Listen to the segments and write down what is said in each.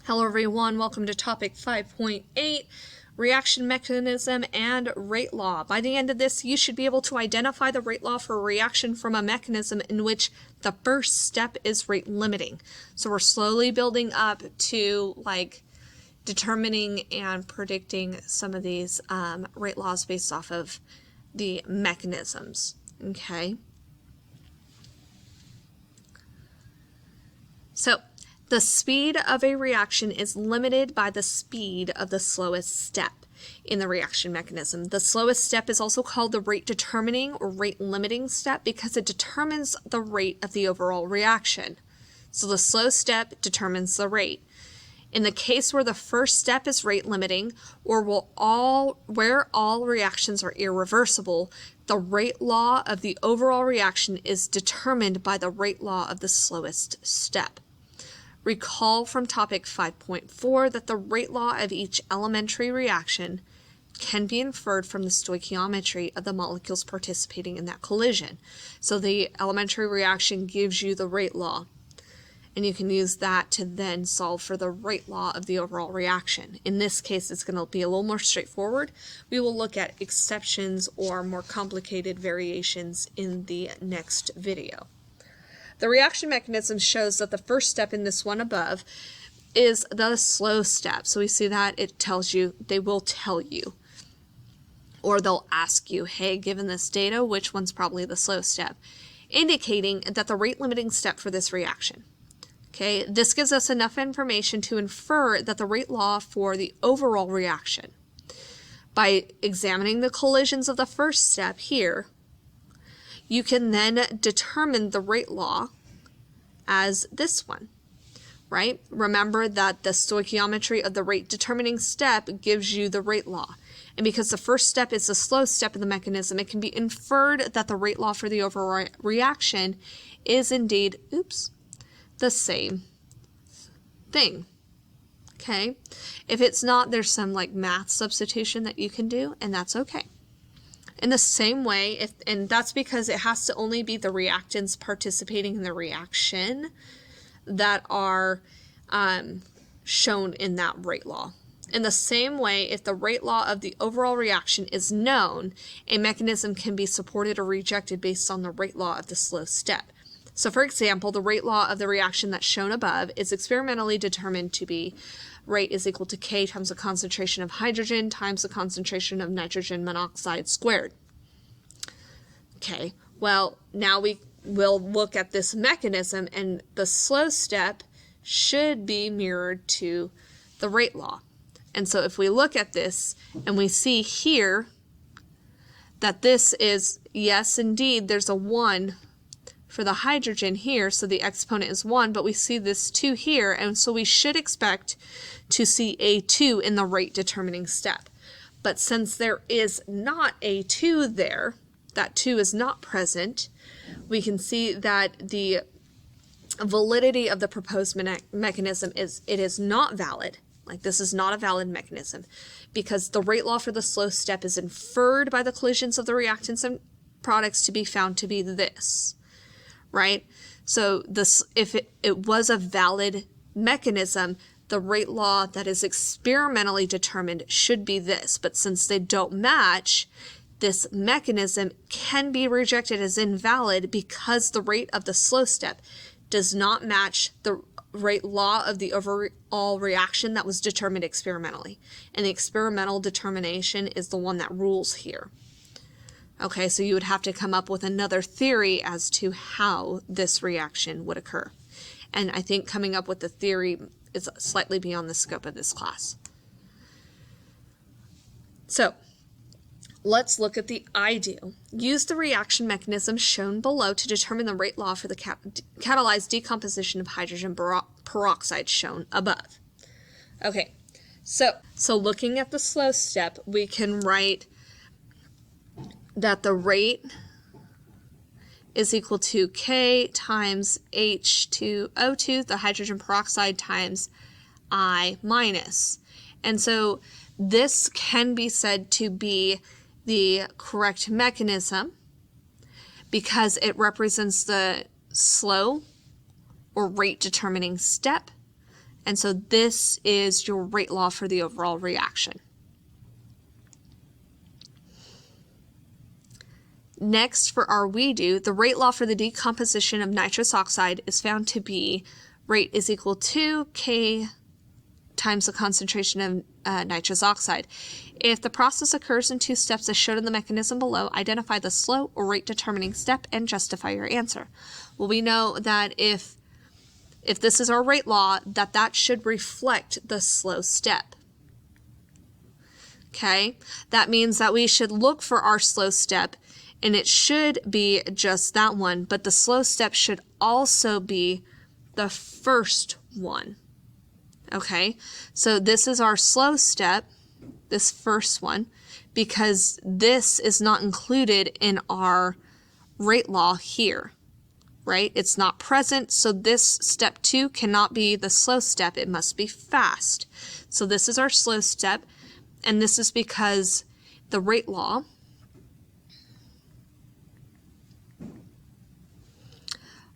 Hello everyone, welcome to topic 5.8, reaction mechanism and rate law. By the end of this, you should be able to identify the rate law for a reaction from a mechanism in which the first step is rate limiting. So we're slowly building up to determining and predicting some of these rate laws based off of the mechanisms, okay? So the speed of a reaction is limited by the speed of the slowest step in the reaction mechanism. The slowest step is also called the rate determining or rate limiting step because it determines the rate of the overall reaction. So the slow step determines the rate. In the case where the first step is rate limiting or where all reactions are irreversible, the rate law of the overall reaction is determined by the rate law of the slowest step. Recall from topic 5.4 that the rate law of each elementary reaction can be inferred from the stoichiometry of the molecules participating in that collision. So the elementary reaction gives you the rate law, and you can use that to then solve for the rate law of the overall reaction. In this case, it's going to be a little more straightforward. We will look at exceptions or more complicated variations in the next video. The reaction mechanism shows that the first step in this one above is the slow step. So we see that it tells you, they will tell you, or they'll ask you, hey, given this data, which one's probably the slow step, indicating that the rate limiting step for this reaction. Okay, this gives us enough information to infer that the rate law for the overall reaction. By examining the collisions of the first step here, you can then determine the rate law as this one, right? Remember that the stoichiometry of the rate determining step gives you the rate law. And because the first step is the slow step in the mechanism, it can be inferred that the rate law for the overall reaction is indeed, the same thing. Okay? If it's not, there's some math substitution that you can do, and that's okay. In the same way, and that's because it has to only be the reactants participating in the reaction that are shown in that rate law. In the same way, if the rate law of the overall reaction is known, a mechanism can be supported or rejected based on the rate law of the slow step. So for example, the rate law of the reaction that's shown above is experimentally determined to be rate is equal to K times the concentration of hydrogen times the concentration of nitrogen monoxide squared. Okay, well, now we will look at this mechanism, and the slow step should be mirrored to the rate law. And so if we look at this and we see here that this is, yes, indeed, there's a 1 for the hydrogen here, so the exponent is 1, but we see this 2 here, and so we should expect to see a 2 in the rate determining step. But since there is not a 2 there, that 2 is not present, we can see that the validity of the proposed mechanism is not valid. This is not a valid mechanism because the rate law for the slow step is inferred by the collisions of the reactants and products to be found to be this. Right? So if it was a valid mechanism, the rate law that is experimentally determined should be this. But since they don't match, this mechanism can be rejected as invalid because the rate of the slow step does not match the rate law of the overall reaction that was determined experimentally. And the experimental determination is the one that rules here. Okay, so you would have to come up with another theory as to how this reaction would occur. And I think coming up with the theory is slightly beyond the scope of this class. So, let's look at the ideal. Use the reaction mechanism shown below to determine the rate law for the catalyzed decomposition of hydrogen peroxide shown above. Okay, so looking at the slow step, we can write that the rate is equal to K times H2O2, the hydrogen peroxide, times I minus. And so this can be said to be the correct mechanism because it represents the slow or rate determining step And so this is your rate law for the overall reaction. Next, for our WEDO, the rate law for the decomposition of nitrous oxide is found to be rate is equal to K times the concentration of nitrous oxide. If the process occurs in 2 steps as shown in the mechanism below, identify the slow or rate determining step and justify your answer. Well, we know that if this is our rate law, that should reflect the slow step. Okay, that means that we should look for our slow step, and it should be just that one, but the slow step should also be the first one. Okay, so this is our slow step, this first one, because this is not included in our rate law here, right? It's not present, so this step 2 cannot be the slow step, it must be fast. So this is our slow step, and this is because the rate law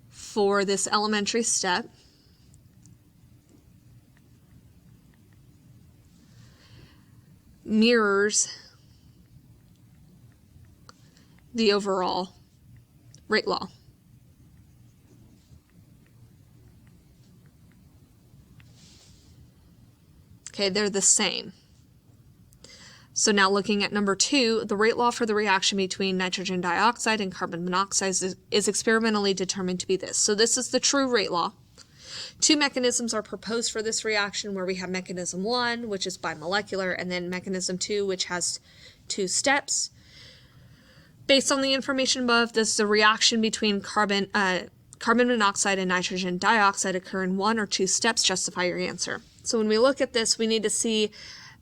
for this elementary step mirrors the overall rate law. Okay, they're the same. So now looking at number 2, the rate law for the reaction between nitrogen dioxide and carbon monoxide is experimentally determined to be this. So this is the true rate law. 2 mechanisms are proposed for this reaction, where we have mechanism 1, which is bimolecular, and then mechanism 2, which has 2 steps. Based on the information above, does the reaction between carbon monoxide and nitrogen dioxide occur in 1 or 2 steps? Justify your answer. So when we look at this, we need to see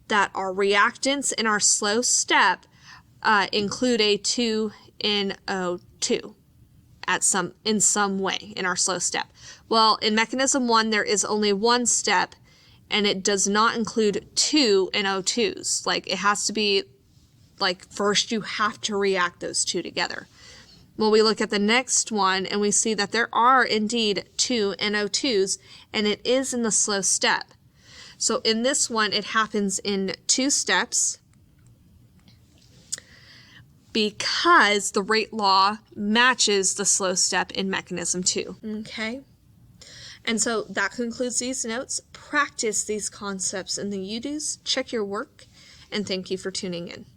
that our reactants in our slow step include a 2NO2 in some way in our slow step. Well, in mechanism 1, there is only 1 step, and it does not include 2 NO2s. Like, it has to be, like, first you have to react those 2 together. Well, we look at the next one, and we see that there are indeed 2 NO2s, and it is in the slow step. So in this one, it happens in 2 steps, because the rate law matches the slow step in mechanism 2. Okay? And so that concludes these notes. Practice these concepts in the UDOs, check your work, and thank you for tuning in.